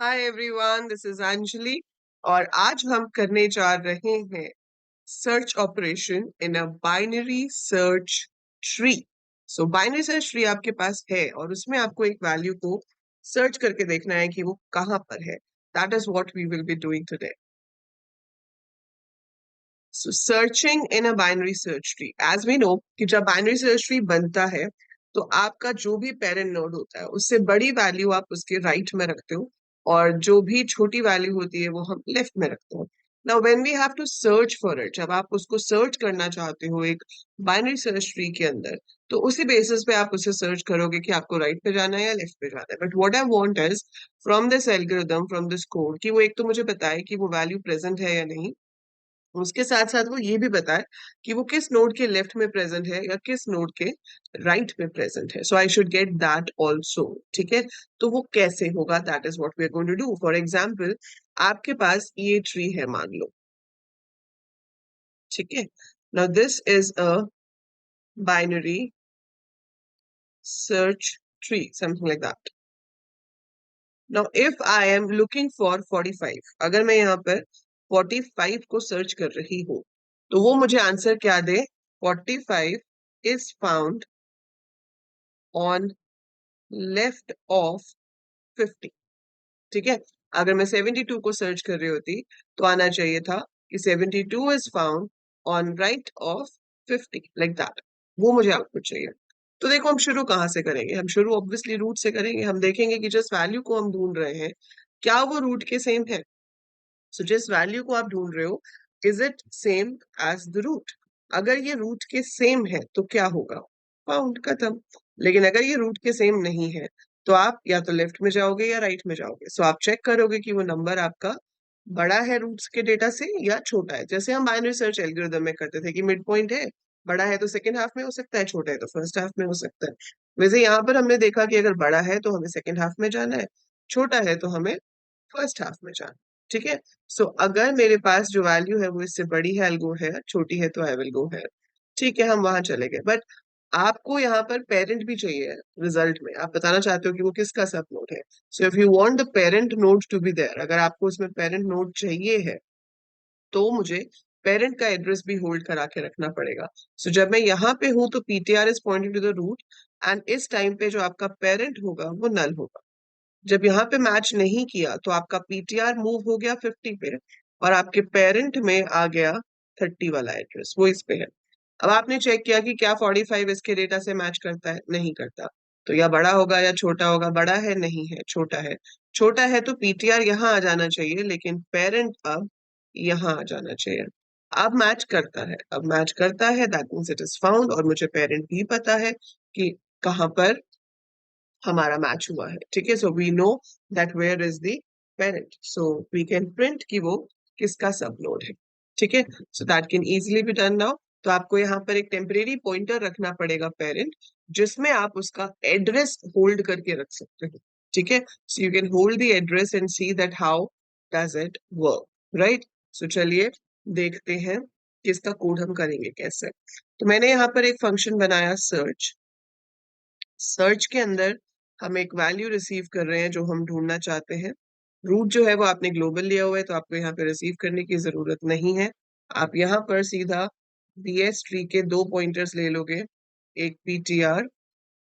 Hi everyone, this is Anjali और आज हम करने जा रहे हैं search operation in a binary search tree. So binary search tree आपके पास है और उसमें आपको एक वैल्यू को सर्च करके देखना है कि वो कहाँ पर है। That is what we will be doing today. So searching in a binary search tree, as we know कि जब बाइनरी सर्च ट्री बनता है तो आपका जो भी पेरेंट नोड होता है उससे बड़ी वैल्यू आप उसके राइट में रखते हो और जो भी छोटी वैल्यू होती है वो हम लेफ्ट में रखते हो। Now when we have to search for it, जब आप उसको सर्च करना चाहते हो एक बाइनरी सर्च ट्री के अंदर, तो उसी बेसिस पे आप उसे सर्च करोगे कि आपको राइट पे जाना है या लेफ्ट पे जाना है। But what I want is from this algorithm, from this code, कि वो एक तो मुझे बताए कि वो वैल्यू प्रेजेंट है या नहीं, उसके साथ साथ वो ये भी बताए कि वो किस नोड के लेफ्ट में प्रेजेंट है या किस नोड के राइट में प्रेजेंट है। So I should get that also. ठीक है, तो वो कैसे होगा, that is what we are going to do. For example, आपके पास ये ट्री है मान लो। ठीक है, now this is a binary search tree, something like that. Now if I am looking for 45, अगर मैं यहाँ पर 45 को सर्च कर रही हूँ तो वो मुझे आंसर क्या दे? 45 is found on left of 50। ठीक है, अगर मैं 72 को सर्च कर रही होती तो आना चाहिए था कि 72 is found on right of 50, like that। वो मुझे आउटपुट चाहिए। तो देखो, हम शुरू कहाँ से करेंगे? हम शुरू ऑब्वियसली रूट से करेंगे। हम देखेंगे कि जिस वैल्यू को हम ढूंढ रहे हैं क्या वो रूट के सेम है। सो जिस वैल्यू को आप ढूंढ रहे हो, is it same as the root? अगर ये रूट के सेम है तो क्या होगा? फाउंड, खत्म। लेकिन अगर ये रूट के सेम नहीं है तो आप या तो लेफ्ट में जाओगे या राइट में जाओगे। सो आप चेक करोगे कि वो नंबर आपका बड़ा है रूट्स के डेटा से या छोटा है। जैसे हम बाइनरी सर्च एल्गोरिथम में करते थे कि मिड पॉइंट है, बड़ा है तो सेकंड हाफ में हो सकता है, छोटा है तो फर्स्ट हाफ में हो सकता है। वैसे यहाँ पर हमने देखा कि अगर बड़ा है तो हमें सेकंड हाफ में जाना है, छोटा है तो हमें फर्स्ट हाफ में जाना। ठीक है, सो अगर मेरे पास जो वैल्यू है वो इससे बड़ी है, आई गो है, छोटी है तो आई विल गो है। ठीक है, हम वहां चले गए। बट आपको यहाँ पर पेरेंट भी चाहिए रिजल्ट में। आप बताना चाहते हो कि वो किसका सब नोड है। So if you want the parent node to be there, अगर आपको उसमें पेरेंट नोड चाहिए है तो मुझे पेरेंट का एड्रेस भी होल्ड करा के रखना पड़ेगा। सो जब मैं यहाँ पे हूं तो PTR is pointing to the root, and इस टाइम पे जो आपका पेरेंट होगा वो नल होगा। जब यहाँ पे मैच नहीं किया तो आपका पीटीआर मूव हो गया 50 पे और आपके पेरेंट में आ गया 30 वाला एड्रेस, वो इस पे है। अब आपने चेक किया कि क्या 45 इसके डेटा से मैच करता है? नहीं करता। तो या बड़ा होगा या छोटा होगा। बड़ा है? नहीं है, छोटा है। छोटा है तो पीटीआर यहाँ आ जाना चाहिए, लेकिन पेरेंट अब यहाँ आ जाना चाहिए। अब मैच करता है, अब मैच करता है, that means it is found. और मुझे पेरेंट भी पता है कि कहाँ पर हमारा मैच हुआ है। ठीक है, so we know that where is the parent, so we can print कि वो किसका सब नोड है। ठीक है, so that can easily be done now. तो आपको यहाँ पर एक टेम्परेरी पॉइंटर रखना पड़ेगा पेरेंट, जिसमें आप उसका एड्रेस होल्ड करके रख सकते हो। ठीक है, so you can hold the address and see that how does it work, right. So चलिए देखते हैं कि इसका कोड हम करेंगे कैसे। तो मैंने यहाँ पर एक फंक्शन बनाया सर्च। सर्च के अंदर हम एक वैल्यू रिसीव कर रहे हैं जो हम ढूंढना चाहते हैं। रूट जो है वो आपने ग्लोबल लिया हुआ है तो आपको यहाँ पे रिसीव करने की जरूरत नहीं है। आप यहाँ पर सीधा बीएस ट्री के दो पॉइंटर्स ले लोगे, एक पीटीआर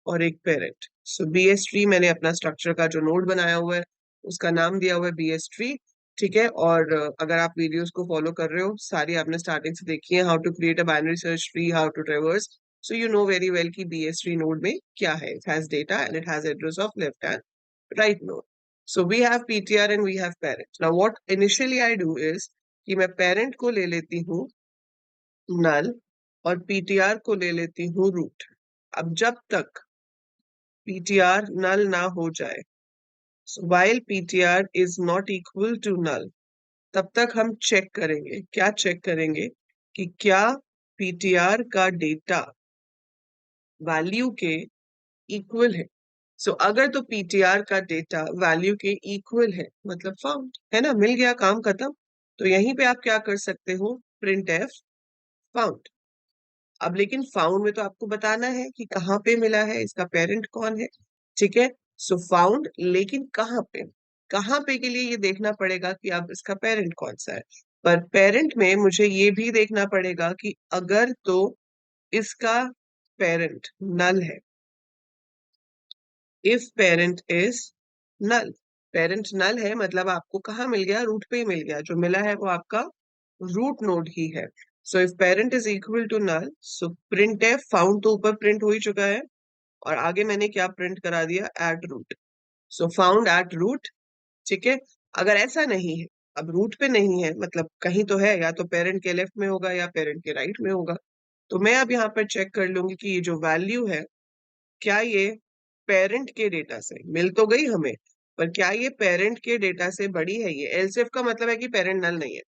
और एक पेरेंट। सो बीएस ट्री मैंने अपना स्ट्रक्चर का जो नोड बनाया हुआ है उसका नाम दिया हुआ है बीएस ट्री। ठीक है, और अगर आप वीडियोस को फॉलो कर रहे हो, सारी आपने स्टार्टिंग से देखी है, how to create a binary search tree, how to traverse, so you know very well कि BS3 node में क्या है। It has data and it has address of left and right node. So we have PTR and we have parent. Now what initially I do is कि मैं parent को ले लेती हूँ null और PTR को ले लेती हूँ root। अब जब तक PTR null ना हो जाए, so while PTR is not equal to null, तब तक हम चेक करेंगे। क्या चेक करेंगे? कि क्या PTR का डेटा वैल्यू के इक्वल है। सो अगर तो पीटीआर का डेटा वैल्यू के इक्वल है मतलब फाउंड है ना, मिल गया, काम खत्म। तो यहीं पे आप क्या कर सकते हो? Print F found. अब लेकिन फाउंड में तो आपको बताना है कि कहाँ पे मिला है, इसका पेरेंट कौन है। ठीक है, सो फाउंड, लेकिन कहाँ पे? कहाँ पे के लिए ये देखना पड़ेगा कि अब इसका पेरेंट कौन सा है। पर पेरेंट में मुझे ये भी देखना पड़ेगा कि अगर तो इसका पेरेंट नल है, if parent is null. Parent null है मतलब आपको कहाँ मिल गया, रूट पे ही मिल गया, जो मिला है वो आपका रूट नोड ही है। So if parent is equal to null, so print F found तो ऊपर प्रिंट हो ही चुका है, और आगे मैंने क्या प्रिंट करा दिया, at root. So found at root, ठीक है। अगर ऐसा नहीं है, अब रूट पे नहीं है मतलब कहीं तो है, या तो पेरेंट के लेफ्ट में होगा या पेरेंट के राइट में होगा, तो मैं अब यहाँ पर चेक कर लूंगी कि ये जो वैल्यू है, क्या ये पेरेंट के डेटा से मिल तो गई हमें, पर क्या ये पेरेंट के डेटा से बड़ी है। ये एलसीएफ का मतलब है कि पेरेंट नल नहीं है,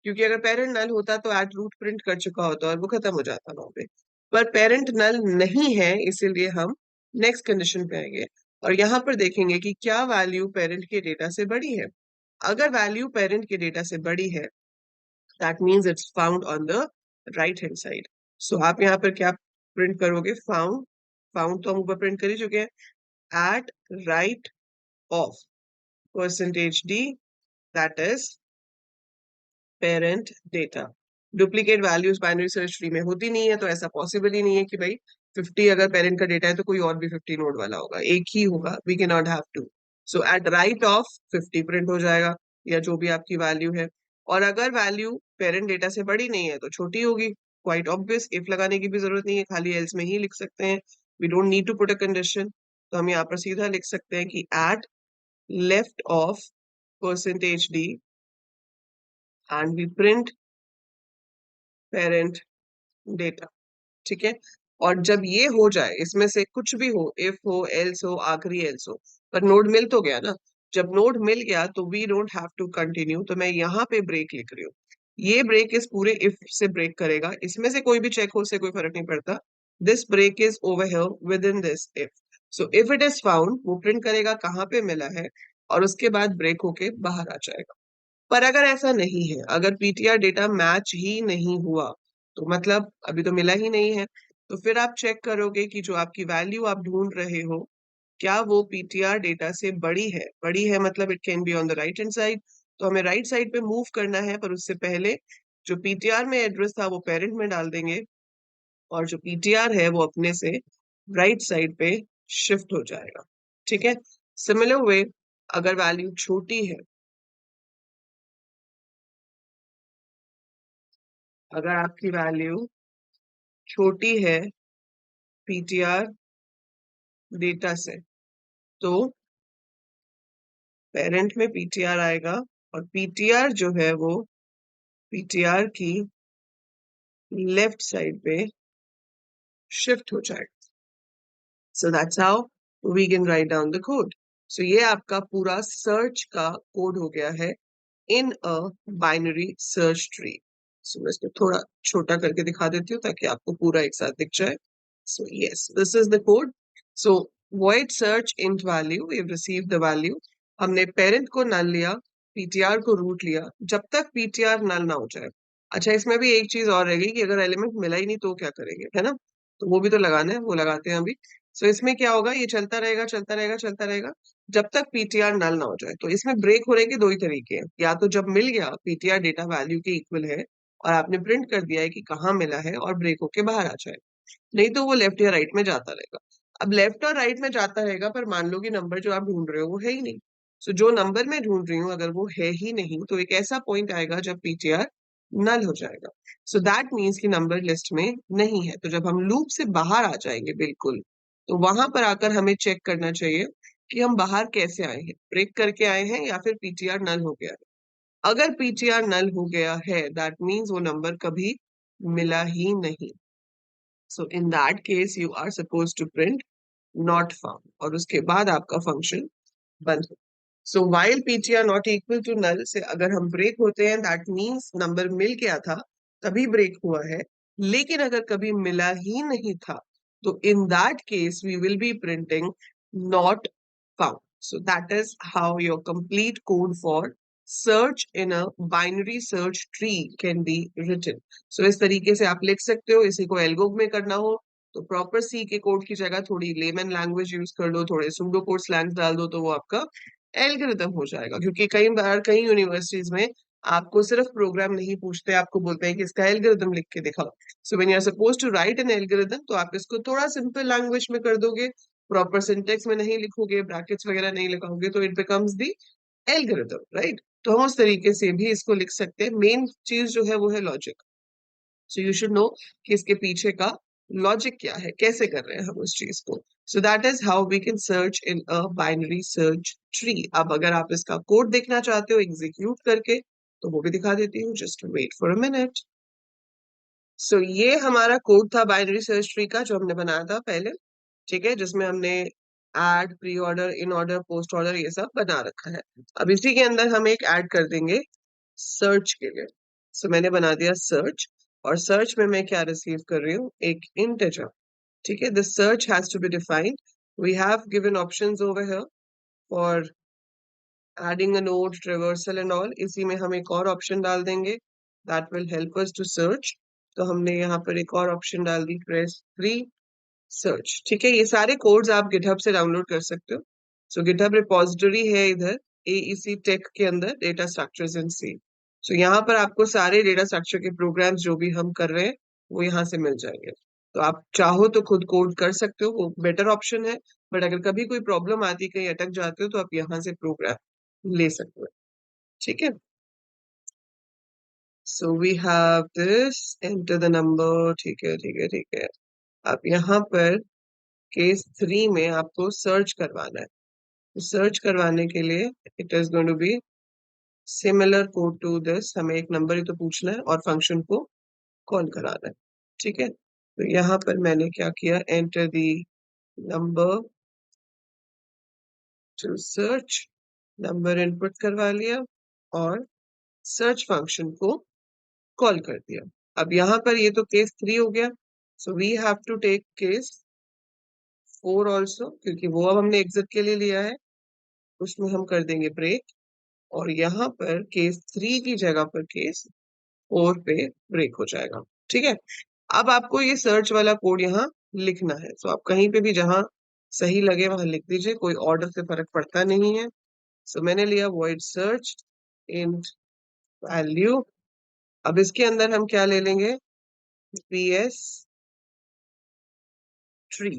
क्योंकि अगर पेरेंट नल होता तो एट रूट प्रिंट कर चुका होता और वो खत्म हो जाता वहां पे। पर पेरेंट नल नहीं है, इसीलिए हम नेक्स्ट कंडीशन पे आएंगे और यहाँ पर देखेंगे कि क्या वैल्यू पेरेंट के डेटा से बड़ी है। अगर वैल्यू पेरेंट के डेटा से बड़ी है, that means it's found on the right hand side. So आप यहाँ पर क्या प्रिंट करोगे, फाउंड। फाउंड तो हम ऊपर प्रिंट कर ही चुके हैं, at right of percentage D, that is parent data. Duplicate values binary search tree में होती नहीं है, तो ऐसा पॉसिबल ही नहीं है कि भाई 50 अगर पेरेंट का डेटा है तो कोई और भी 50 नोड वाला होगा, एक ही होगा, we can not have two. So at right of 50 print हो जाएगा, या जो भी आपकी वैल्यू है। और अगर वैल्यू पेरेंट डेटा से बड़ी नहीं है तो छोटी होगी, क्वाइट ऑब्वियस, इफ लगाने की भी जरूरत नहीं है, खाली एल्स में ही लिख सकते हैं, we don't need to put a condition. तो हम यहाँ पर सीधा लिख सकते हैं कि at left of percentage D and we print parent data, ठीक है। और जब ये हो जाए, इसमें से कुछ भी हो, इफ हो, एल्स हो, आखिरी एल्स हो, पर नोड मिल तो गया ना। जब नोड मिल गया तो we don't have to continue, तो मैं यहाँ पे ब्रेक लिख रही हूँ। ये ब्रेक इस पूरे इफ से ब्रेक करेगा, इसमें से कोई भी चेक हो, उससे कोई फर्क नहीं पड़ता। This break is over here within this if. So if it is found, वो प्रिंट करेगा कहाँ पे मिला है, और उसके बाद ब्रेक होके बाहर आ जाएगा। पर अगर ऐसा नहीं है, अगर पीटीआर डेटा मैच ही नहीं हुआ, तो मतलब अभी तो मिला ही नहीं है, तो फिर आप चेक करोगे कि जो आपकी वैल्यू आप ढूंढ रहे हो, क्या वो पीटीआर डेटा से बड़ी है। बड़ी है मतलब it can be on the right hand side, तो हमें राइट साइड पे मूव करना है, पर उससे पहले जो पीटीआर में एड्रेस था वो पेरेंट में डाल देंगे, और जो पीटीआर है वो अपने से राइट साइड पे शिफ्ट हो जाएगा, ठीक है। सिमिलर वे, अगर वैल्यू छोटी है, अगर आपकी वैल्यू छोटी है पीटीआर डेटा से, तो पेरेंट में पीटीआर आएगा, और पीटीआर जो है वो पीटीआर की लेफ्ट साइड पे शिफ्ट हो जाएगा। So that's how we can write down the code. So ये आपका पूरा सर्च का कोड हो गया है in a binary search tree. So मैं इसको थोड़ा छोटा करके दिखा देती हूँ ताकि आपको पूरा एक साथ दिख जाए। So yes, this is the code. So void search int value, we've received the value. हमने parent को null लिया, ptr को root लिया, जब तक ptr null ना हो जाए। अच्छा, इसमें भी एक चीज और रह गई कि अगर एलिमेंट मिला ही नहीं तो क्या करेंगे, है ना। तो वो भी तो लगाना है, वो लगाते हैं अभी। सो इसमें क्या होगा, ये चलता रहेगा चलता रहेगा चलता रहेगा जब तक ptr null ना हो जाए। तो इसमें ब्रेक होने के दो ही तरीके हैं, या तो जब मिल गया ptr डेटा वैल्यू के इक्वल है और आपने प्रिंट कर दिया है कि कहाँ मिला है, और ब्रेक होके बाहर आ जाए, नहीं तो वो लेफ्ट या राइट में जाता रहेगा। अब लेफ्ट और राइट में जाता रहेगा, पर मान लो कि नंबर जो आप ढूंढ रहे हो वो है ही नहीं। सो जो नंबर मैं ढूंढ रही हूँ अगर वो है ही नहीं, तो एक ऐसा पॉइंट आएगा जब पीटीआर नल हो जाएगा। सो दैट मीन्स कि नंबर लिस्ट में नहीं है। तो जब हम लूप से बाहर आ जाएंगे बिल्कुल, तो वहां पर आकर हमें चेक करना चाहिए कि हम बाहर कैसे आए हैं, ब्रेक करके आए हैं या फिर पीटीआर नल हो गया है। अगर पीटीआर नल हो गया है, दैट मीन्स वो नंबर कभी मिला ही नहीं। So in that case you are supposed to print not found, और उसके बाद आपका फंक्शन बंद हो। So while ptr not equal to null से अगर हम ब्रेक होते हैं, that means नंबर मिल गया था तभी ब्रेक हुआ है। लेकिन अगर कभी मिला ही नहीं था, तो in that case we will be printing not found. So that is how your complete code for search in a binary search tree can be written. So इस तरीके से आप लिख सकते हो। इसी को एल्गो में करना हो तो प्रॉपर सी के कोड की जगह थोड़ी लेमन लैंग्वेज यूज कर लो, थोड़े सुडो कोड स्लैंग्स डाल दो, तो वो आपका एल्गोरिदम हो जाएगा, क्योंकि कई बार कई यूनिवर्सिटीज में आपको सिर्फ प्रोग्राम नहीं पूछते, आपको बोलते हैं कि इसका एल्गोरिदम लिख के दिखाओ। So when you are suppose to write an algorithm, तो आप इसको थोड़ा सिंपल लैंग्वेज में कर दोगे, प्रॉपर सिंटेक्स में नहीं लिखोगे, ब्रैकेट्स वगैरह नहीं लिखोगे, तो it becomes the algorithm, right. तो हम उस तरीके से भी इसको लिख सकते हैं। मेन चीज जो है वो है logic. So you should know कि इसके पीछे का लॉजिक क्या है, कैसे कर रहे हैं हम उस चीज को। So that is how we can search in a binary search tree. अब अगर आप इसका कोड देखना चाहते हो एग्जीक्यूट करके, तो वो भी दिखा देती हूँ, just wait for a minute. So ये हमारा कोड था बाइनरी सर्च ट्री का, जो हमने बनाया था पहले, ठीक है, जिसमें हमने add, pre order, in order, post order, ये सब बना रखा है। अब इसी के अंदर हम एक ऐड कर देंगे सर्च के लिए। सो मैंने बना दिया सर्च, और सर्च में मैं क्या रिसीव कर रही हूँ, एक इंटीजर, ठीक है। The search has to be defined. We have given options over here for adding a node, traversal and all. इसी में हम एक और ऑप्शन डाल देंगे, that will help us to search. तो हमने यहाँ पर एक और ऑप्शन डाल दी, प्रेस 3 सर्च, ठीक है। ये सारे कोड्स आप गिटहब से डाउनलोड कर सकते हो। सो गिटहब रिपोजिटरी है इधर एईसी टेक के अंदर, डेटा स्ट्रक्चर्स इन सी। सो यहाँ पर आपको सारे डेटा स्ट्रक्चर के प्रोग्राम्स जो भी हम कर रहे हैं वो यहाँ से मिल जाएंगे। तो आप चाहो तो खुद कोड कर सकते हो, वो बेटर ऑप्शन है। बट अगर कभी कोई प्रॉब्लम आती, कहीं अटक जाते हो, तो आप यहाँ से प्रोग्राम ले सकते हो, ठीक है। So we have this, enter the number, ठीक है, ठीक है, ठीक है। अब यहाँ पर केस 3 में आपको सर्च करवाना है। तो सर्च करवाने के लिए it is going to be similar code to this. हमें एक नंबर ही तो पूछना है और फंक्शन को कॉल कराना है, ठीक है। तो यहाँ पर मैंने क्या किया, enter the number two search, number input करवा लिया और सर्च फंक्शन को कॉल कर दिया। अब यहाँ पर ये तो केस 3 हो गया। So we have to take case 4 also, क्योंकि वो अब हमने एग्जिट के लिए लिया है, उसमें हम कर देंगे ब्रेक। और यहाँ पर केस 3 की जगह पर केस 4 पे ब्रेक हो जाएगा, ठीक है। अब आपको ये सर्च वाला कोड यहाँ लिखना है। तो आप कहीं पे भी जहां सही लगे वहां लिख दीजिए, कोई ऑर्डर से फर्क पड़ता नहीं है। सो मैंने लिया वॉइड सर्च इन वैल्यू। अब इसके अंदर हम क्या ले लेंगे, बीएस ट्री।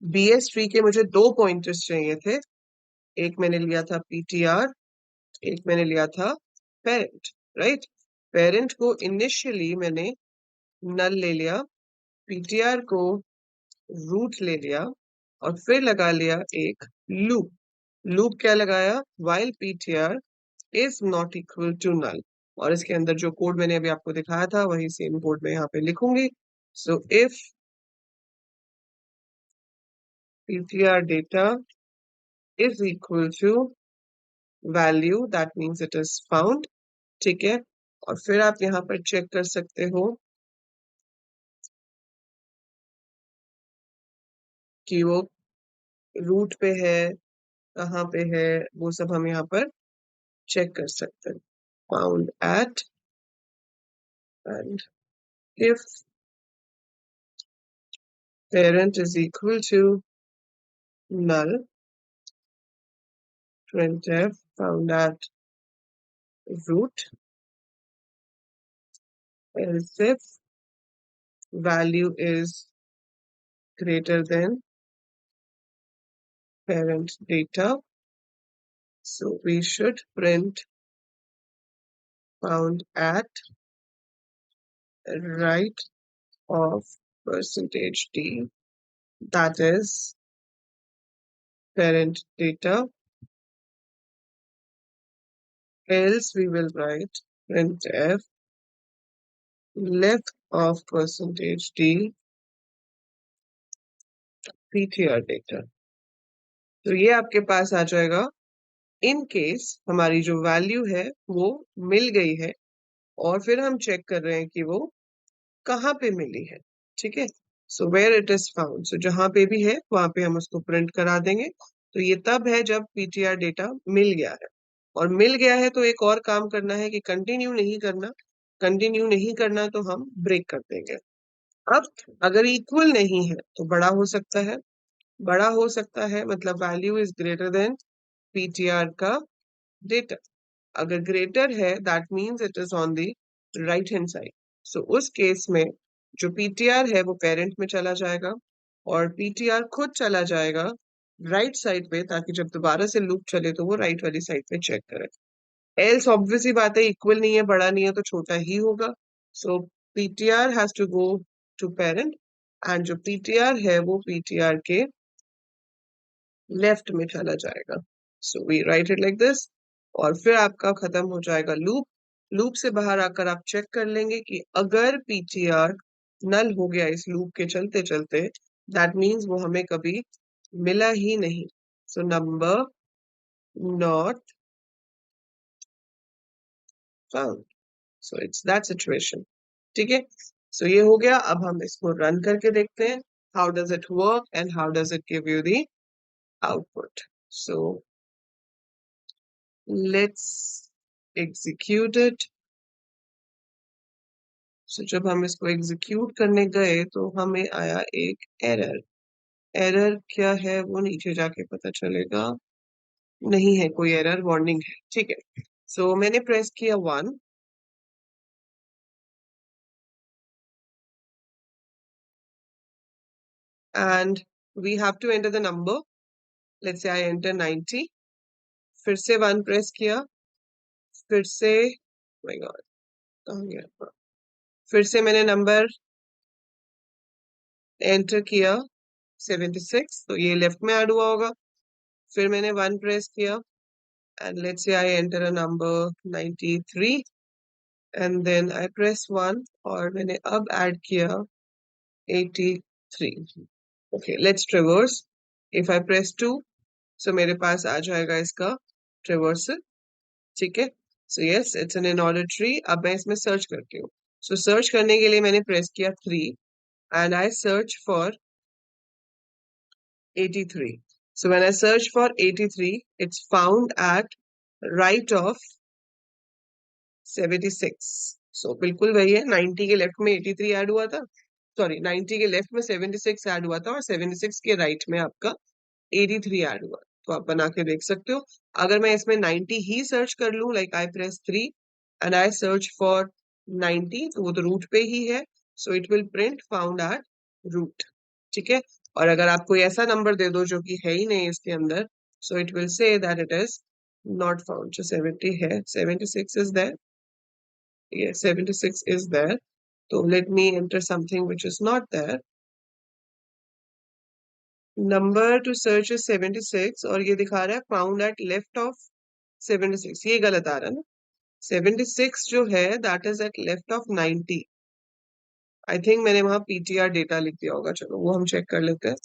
बीएस ट्री के मुझे 2 पॉइंटर्स चाहिए थे। एक मैंने लिया था पीटीआर, एक मैंने लिया था पेरेंट, राइट। पेरेंट को इनिशियली मैंने नल ले लिया, पीटीआर को रूट ले लिया, और फिर लगा लिया एक लूप। लूप क्या लगाया, while ptr is not equal to null। और इसके अंदर जो कोड मैंने अभी आपको दिखाया था वही सेम कोड मैं यहाँ पे लिखूंगी। So if ptr data is equal to value, that means it is found, ठीक है। और फिर आप यहाँ पर चेक कर सकते हो कि वो रूट पे है, कहाँ पे है, वो सब हम यहाँ पर चेक कर सकते हैं। Found at, and if parent is equal to null, printf found at root, else if value is greater than parent data, so we should print found at right of percentage d, that is parent data. Else we will write printf left of percentage d ptr data। तो ये आपके पास आ जाएगा in case हमारी जो value है वो मिल गई है, और फिर हम चेक कर रहे हैं कि वो कहाँ पे मिली है, ठीक है। So where it is found, so जहां पे भी है वहां पे हम उसको प्रिंट करा देंगे। तो ये तब है जब पीटीआर डेटा मिल गया है। और मिल गया है तो एक और काम करना है कि कंटिन्यू नहीं करना। कंटिन्यू नहीं करना तो हम ब्रेक कर देंगे। अब अगर इक्वल नहीं है तो बड़ा हो सकता है, बड़ा हो सकता है मतलब value is greater than PTR का डेटा। अगर ग्रेटर है that means it is on the right hand side. So उस केस में जो पीटीआर है वो पेरेंट में चला जाएगा और पीटीआर खुद चला जाएगा राइट साइड पे, ताकि जब दोबारा से लूप चले तो वो राइट वाली साइड पे चेक करे। एल्स ऑब्वियस ही बात है, इक्वल नहीं है, बड़ा नहीं है तो छोटा ही होगा। So PTR has to go to parent and जो पीटीआर है वो पीटीआर के लेफ्ट में चला जाएगा। So we write it like this और फिर आपका खत्म हो जाएगा लूप। लूप से बाहर आकर आप चेक कर लेंगे कि अगर पीटीआर नल हो गया इस लूप के चलते चलते, दैट मीन्स वो हमें कभी मिला ही नहीं। So number not found. So it's that situation. ठीक है, सो ये हो गया। अब हम इसको रन करके देखते हैं how does it work and how does it give you the output. So let's execute it। so जब हम इसको एग्जीक्यूट करने गए तो हमें आया एक एरर। एरर क्या है वो नीचे जाके पता चलेगा। नहीं है कोई एरर, वार्निंग है। ठीक है, सो मैंने प्रेस किया 1 and we have to enter the number। let's say I enter 90। फिर से 1 प्रेस किया, फिर से माय गॉड कहाँ गया, फिर से मैंने नंबर एंटर किया 76, तो ये लेफ्ट में ऐड हुआ होगा। फिर मैंने 1 प्रेस किया and let's say I enter a number 93 and then I press 1 और मैंने अब ऐड किया 83। okay, let's traverse। if I press 2 so मेरे पास आ जाएगा इसका traversal। ठीक है, so yes it's an in order tree। अब मैं इसमें सर्च करती हूँ। so सर्च करने के लिए मैंने प्रेस किया 3 and I search for 83। so when I search for 83 it's found at right of 76। सो बिल्कुल वही है, 90 के लेफ्ट में 83 ऐड हुआ था, सॉरी 90 के लेफ्ट में 76 ऐड हुआ था और 76 के राइट में आपका 83 ऐड हुआ। तो आप बना के देख सकते हो। अगर मैं इसमें 90 ही सर्च कर लूं, like I press 3 and I search for 90, तो वो तो रूट पे ही है। So it will print found at root. ठीक है, और अगर आप कोई ऐसा नंबर दे दो जो कि है ही नहीं इसके अंदर, सो it will say that it is not found. जो 70 है, 76 is there. Yes, 76 is there. So let me enter something which is not there। Number to search is 76 और ये दिखा रहा है found at left of 76। ये गलत आ रहा है ना। 76 जो है that is at left of 90। I think मैंने वहां PTR डेटा लिख दिया होगा, चलो वो हम चेक कर लेते हैं।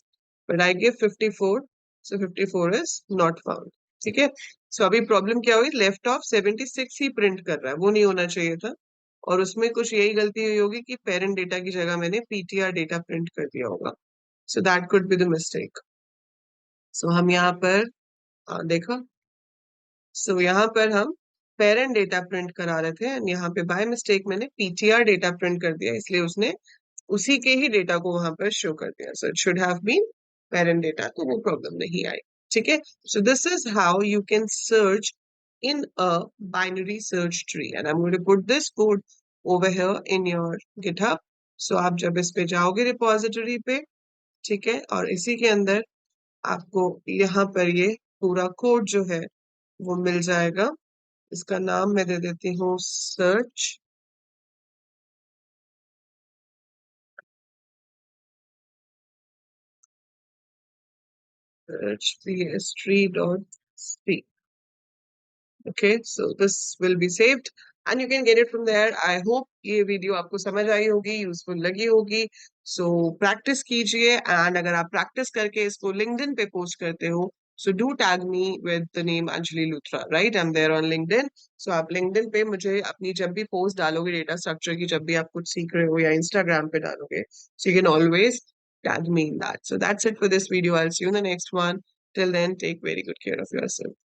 But I give 54, so 54 is not found। ठीक है, सो अभी प्रॉब्लम क्या हुई, लेफ्ट ऑफ 76 ही प्रिंट कर रहा है, वो नहीं होना चाहिए था। और उसमें कुछ यही गलती हुई होगी कि पेरेंट डेटा की जगह मैंने पीटीआर डेटा प्रिंट कर दिया होगा। So that could be the mistake. So हम यहाँ पर देखो, सो यहाँ पर हम पेरेंट डेटा प्रिंट करा रहे थे एंड यहाँ पे बाय मिस्टेक मैंने पीटीआर डेटा प्रिंट कर दिया, इसलिए उसने उसी के ही डेटा को वहां पर शो कर दिया। So it should have been parent data, तो वो प्रॉब्लम नहीं आई। ठीक है, so this is how you can search in a binary search tree and I'm going to put this code over here in your GitHub। so आप जब इस पे जाओगे रिपोजिटरी पे, ठीक है, और इसी के अंदर आपको यहाँ पर ये पूरा कोड जो है वो मिल जाएगा। इसका नाम मैं दे देती हूँ search php.c। okay, so this will be saved and you can get it from there। I hope ये वीडियो आपको समझ आई होगी, यूजफुल लगी होगी। so प्रैक्टिस कीजिए एंड अगर आप प्रैक्टिस करके इसको लिंक्डइन पे पोस्ट करते हो, so do tag me with the name Anjali Luthra, right? I'm there on LinkedIn। so आप लिंक्डइन पे मुझे अपनी जब भी पोस्ट डालोगे डेटा स्ट्रक्चर की, जब भी आप कुछ सीख रहे हो या इंस्टाग्राम पे डालोगे, so you can always tag me in that। so that's it for this video। I'll see you in the next one। till then, take very good care of yourself।